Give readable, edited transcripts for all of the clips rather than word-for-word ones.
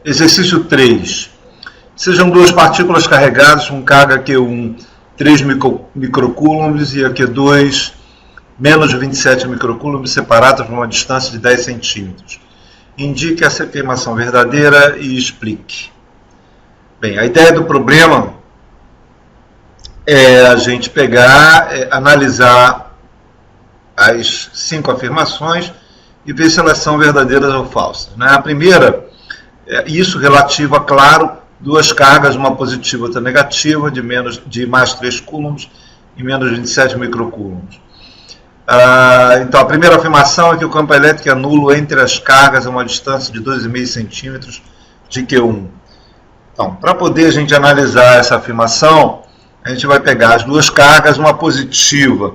Exercício 3. Sejam duas partículas carregadas com carga Q1 3 microcoulombs e a Q2 menos 27 microcoulombs separadas por uma distância de 10 centímetros. Indique essa afirmação verdadeira e explique. Bem, a ideia do problema é a gente pegar, analisar as 5 afirmações e ver se elas são verdadeiras ou falsas. A primeira, isso relativo a, claro, duas cargas, uma positiva e outra negativa, de mais 3 coulombs e menos 27 microcoulombs. Então, a primeira afirmação é que o campo elétrico é nulo entre as cargas a uma distância de 2,5 centímetros de Q1. Então, para poder a gente analisar essa afirmação, a gente vai pegar as duas cargas, uma positiva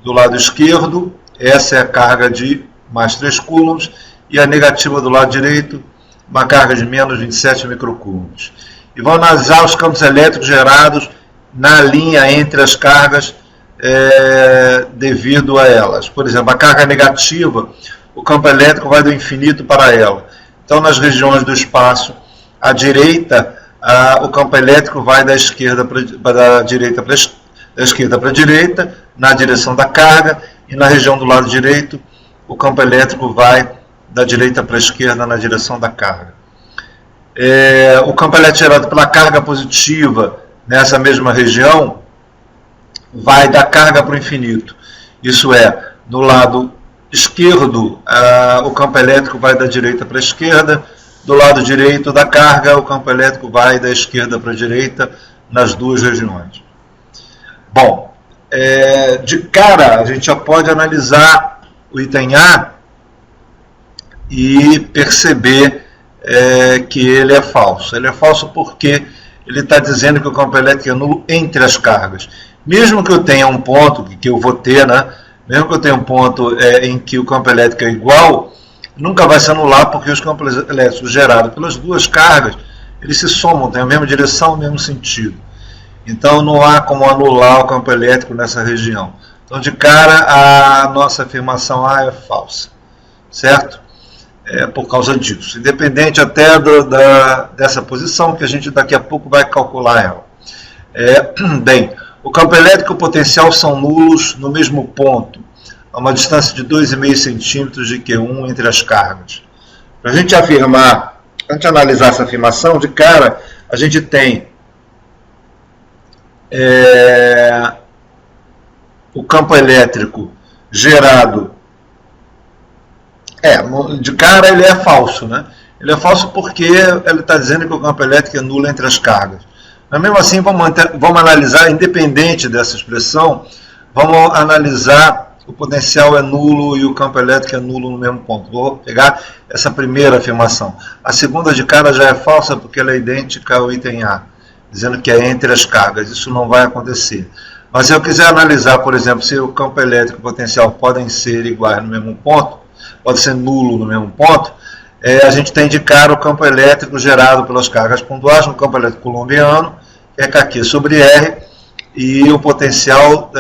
do lado esquerdo, essa é a carga de mais 3 coulombs, e a negativa do lado direito, uma carga de menos 27 microcoulombs. E vamos analisar os campos elétricos gerados na linha entre as cargas devido a elas. Por exemplo, a carga negativa, o campo elétrico vai do infinito para ela. Então, nas regiões do espaço à direita, o campo elétrico vai da esquerda para a direita, da esquerda para a direita, na direção da carga, e na região do lado direito, o campo elétrico vai da direita para a esquerda na direção da carga. O campo elétrico gerado pela carga positiva nessa mesma região vai da carga para o infinito. Isso é, no lado esquerdo, o campo elétrico vai da direita para a esquerda, do lado direito da carga, o campo elétrico vai da esquerda para a direita nas duas regiões. Bom, de cara, a gente já pode analisar o item A e perceber que ele é falso. Ele é falso porque ele está dizendo que o campo elétrico é nulo entre as cargas. Mesmo que eu tenha um ponto, que eu vou ter, mesmo que eu tenha um ponto em que o campo elétrico é igual, nunca vai se anular porque os campos elétricos gerados pelas duas cargas, eles se somam, têm a mesma direção, o mesmo sentido. Então não há como anular o campo elétrico nessa região. Então de cara a nossa afirmação A é falsa, certo? Por causa disso, independente até dessa posição, que a gente daqui a pouco vai calcular ela. Bem, o campo elétrico e o potencial são nulos no mesmo ponto, a uma distância de 2,5 centímetros de Q1 entre as cargas. Para a gente afirmar, para a gente analisar essa afirmação, de cara, a gente tem o campo elétrico gerado. De cara ele é falso, Ele é falso porque ele está dizendo que o campo elétrico é nulo entre as cargas. Mas mesmo assim, vamos analisar, independente dessa expressão, vamos analisar o potencial é nulo e o campo elétrico é nulo no mesmo ponto. Vou pegar essa primeira afirmação. A segunda de cara já é falsa porque ela é idêntica ao item A, dizendo que é entre as cargas. Isso não vai acontecer. Mas se eu quiser analisar, por exemplo, se o campo elétrico e o potencial podem ser iguais no mesmo ponto, pode ser nulo no mesmo ponto, a gente tem de cara o campo elétrico gerado pelas cargas pontuais no campo elétrico coulombiano, que é Kq sobre R, e o potencial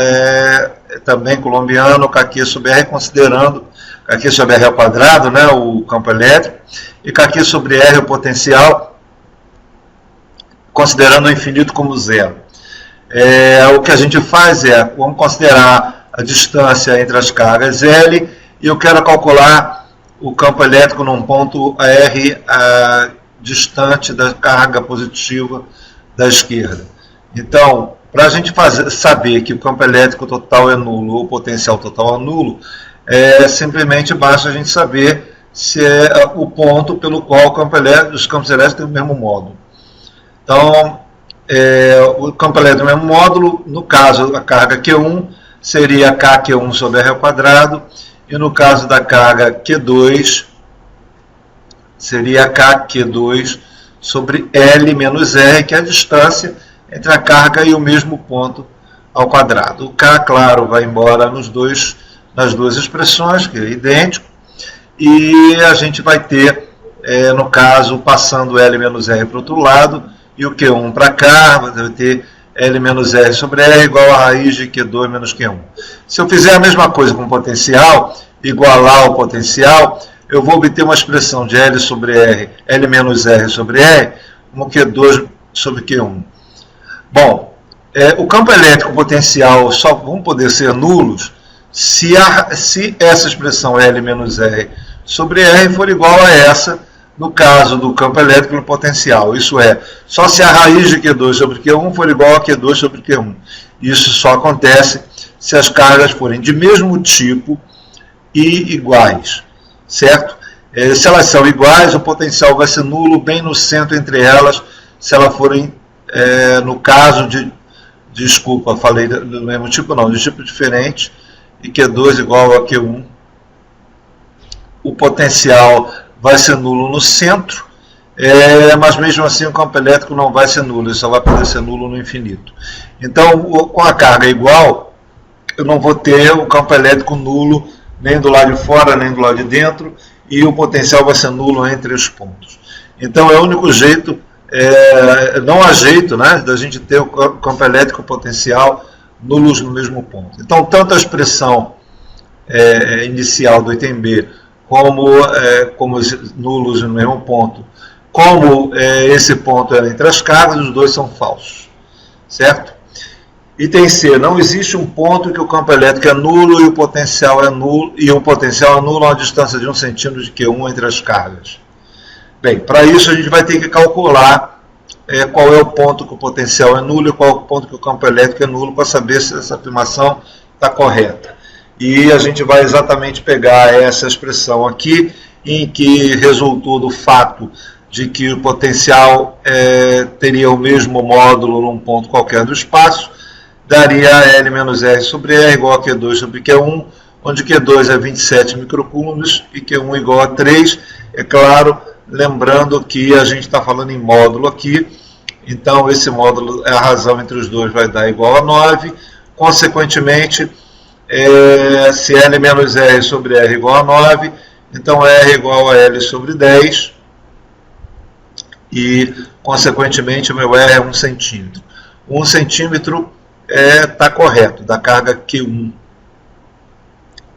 também coulombiano, Kq sobre R, considerando Kq sobre R ao quadrado, o campo elétrico, e Kq sobre R, o potencial, considerando o infinito como zero. O que a gente faz vamos considerar a distância entre as cargas L, e eu quero calcular o campo elétrico num ponto R distante da carga positiva da esquerda. Então, para a gente saber que o campo elétrico total é nulo ou o potencial total é nulo, simplesmente basta a gente saber se é o ponto pelo qual os campos elétricos têm o mesmo módulo. Então, o campo elétrico tem o mesmo módulo, no caso a carga Q1 seria Kq1 sobre R ao quadrado, e no caso da carga Q2, seria Kq2 sobre L menos R, que é a distância entre a carga e o mesmo ponto ao quadrado. O K, claro, vai embora nas duas expressões, que é idêntico, e a gente vai ter, no caso, passando L menos R para o outro lado, e o Q1 para cá, vai ter L menos R sobre R igual a raiz de Q2 menos Q1. Se eu fizer a mesma coisa com o potencial, igualar o potencial, eu vou obter uma expressão de L sobre R, L menos R sobre R, como Q2 sobre Q1. Bom, o campo elétrico potencial só vão poder ser nulos se essa expressão L menos R sobre R for igual a essa, no caso do campo elétrico no potencial. Isso é, só se a raiz de Q2 sobre Q1 for igual a Q2 sobre Q1. Isso só acontece se as cargas forem de mesmo tipo e iguais, certo? Se elas são iguais, o potencial vai ser nulo bem no centro entre elas, se elas forem, no caso de, desculpa, falei do mesmo tipo não, de tipo diferente, e Q2 igual a Q1, o potencial vai ser nulo no centro, mas mesmo assim o campo elétrico não vai ser nulo, ele só vai poder ser nulo no infinito. Então, com a carga igual, eu não vou ter o campo elétrico nulo nem do lado de fora, nem do lado de dentro, e o potencial vai ser nulo entre os pontos. Então, é o único jeito, não há jeito, né, da gente ter o campo elétrico e o potencial nulos no mesmo ponto. Então, tanto a expressão inicial do item B, como nulos no mesmo ponto, como esse ponto é entre as cargas, os dois são falsos, certo? Item C, não existe um ponto em que o campo elétrico é nulo e o potencial é nulo, a uma distância de 1 centímetro de Q1 entre as cargas. Bem, para isso a gente vai ter que calcular qual é o ponto que o potencial é nulo e qual é o ponto que o campo elétrico é nulo, para saber se essa afirmação está correta. E a gente vai exatamente pegar essa expressão aqui, em que resultou do fato de que o potencial teria o mesmo módulo num ponto qualquer do espaço, daria L menos R sobre R igual a Q2 sobre Q1, onde Q2 é 27 microcoulombs e Q1 igual a 3. É claro, lembrando que a gente está falando em módulo aqui, então esse módulo, a razão entre os dois vai dar igual a 9. Consequentemente, se L menos R sobre R igual a 9, então R igual a L sobre 10, e consequentemente o meu R é 1 centímetro. 1 centímetro está correto, da carga Q1.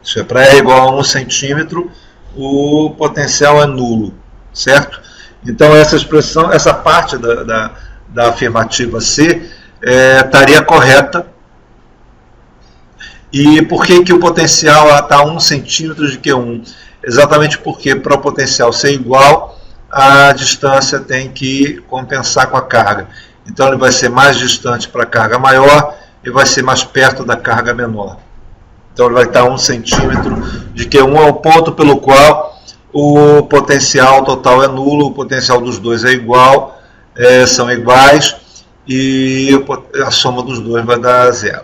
Isso é, para R igual a 1 centímetro, o potencial é nulo, certo? Então essa expressão, essa parte da afirmativa C estaria correta. E por que o potencial está a 1 centímetro de Q1? Exatamente porque para o potencial ser igual, a distância tem que compensar com a carga. Então ele vai ser mais distante para a carga maior e vai ser mais perto da carga menor. Então ele vai estar a 1 centímetro de Q1, é o ponto pelo qual o potencial total é nulo, o potencial dos dois é igual, são iguais, e a soma dos dois vai dar 0.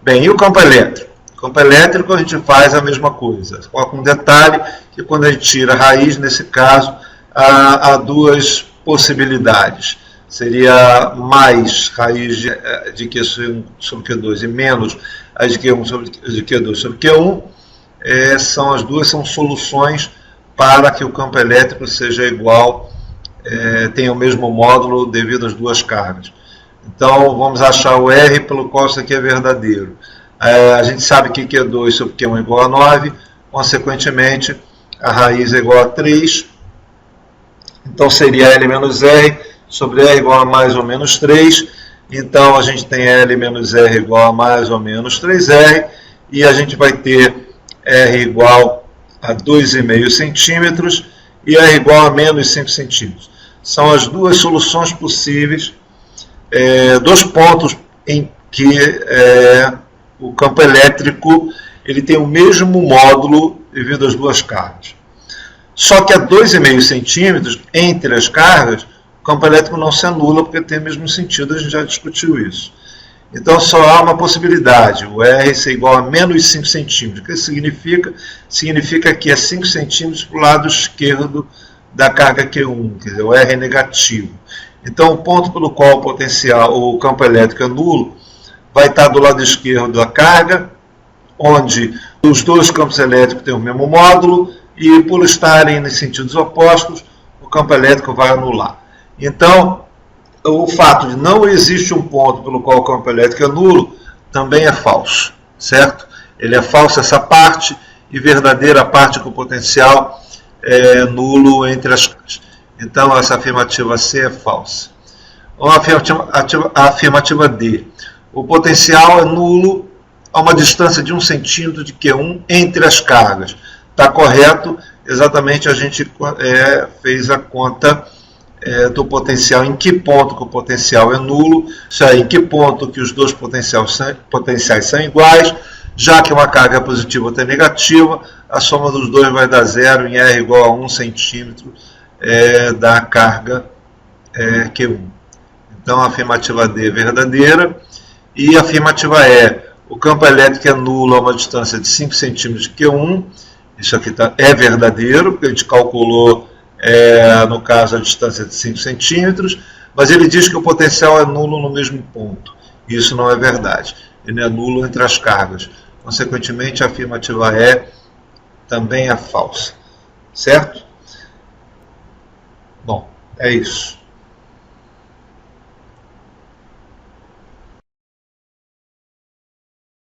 Bem, e o campo elétrico? O campo elétrico a gente faz a mesma coisa, com um detalhe que quando a gente tira a raiz, nesse caso, há duas possibilidades. Seria mais raiz de Q1 sobre Q2 e menos a de Q1 sobre Q2 sobre Q1. As duas são soluções para que o campo elétrico seja igual, tenha o mesmo módulo devido às duas cargas. Então, vamos achar o R pelo qual isso aqui é verdadeiro. A gente sabe que Q2 sobre Q1 é igual a 9, consequentemente, a raiz é igual a 3. Então, seria L menos R sobre R igual a mais ou menos 3. Então, a gente tem L menos R igual a mais ou menos 3R. E a gente vai ter R igual a 2,5 centímetros e R igual a menos 5 centímetros. São as duas soluções possíveis, dois pontos em que o campo elétrico ele tem o mesmo módulo devido às duas cargas. Só que a 2,5 centímetros entre as cargas, o campo elétrico não se anula porque tem o mesmo sentido, a gente já discutiu isso. Então só há uma possibilidade, o R ser igual a menos 5 centímetros. O que isso significa? Significa que é 5 centímetros para o lado esquerdo da carga Q1, quer dizer, o R é negativo. Então o ponto pelo qual o campo elétrico é nulo vai estar do lado esquerdo da carga, onde os dois campos elétricos têm o mesmo módulo, e por estarem em sentidos opostos, o campo elétrico vai anular. Então, o fato de não existir um ponto pelo qual o campo elétrico é nulo, também é falso, certo? Ele é falso essa parte, e verdadeira a parte que o potencial nulo entre as cargas. Então, essa afirmativa C é falsa. A afirmativa D. O potencial é nulo a uma distância de 1 centímetro de Q1 entre as cargas. Está correto, exatamente a gente fez a conta do potencial, em que ponto que o potencial é nulo, isso aí, em que ponto que os dois potenciais são iguais, já que uma carga é positiva ou outra é negativa, a soma dos dois vai dar zero em R igual a 1 centímetro da carga Q1. Então a afirmativa D é verdadeira. E a afirmativa E, o campo elétrico é nulo a uma distância de 5 centímetros de Q1. Isso aqui é verdadeiro, porque a gente calculou, no caso, a distância de 5 centímetros, mas ele diz que o potencial é nulo no mesmo ponto. Isso não é verdade. Ele é nulo entre as cargas. Consequentemente, a afirmativa E também é falsa. Certo? Bom, é isso.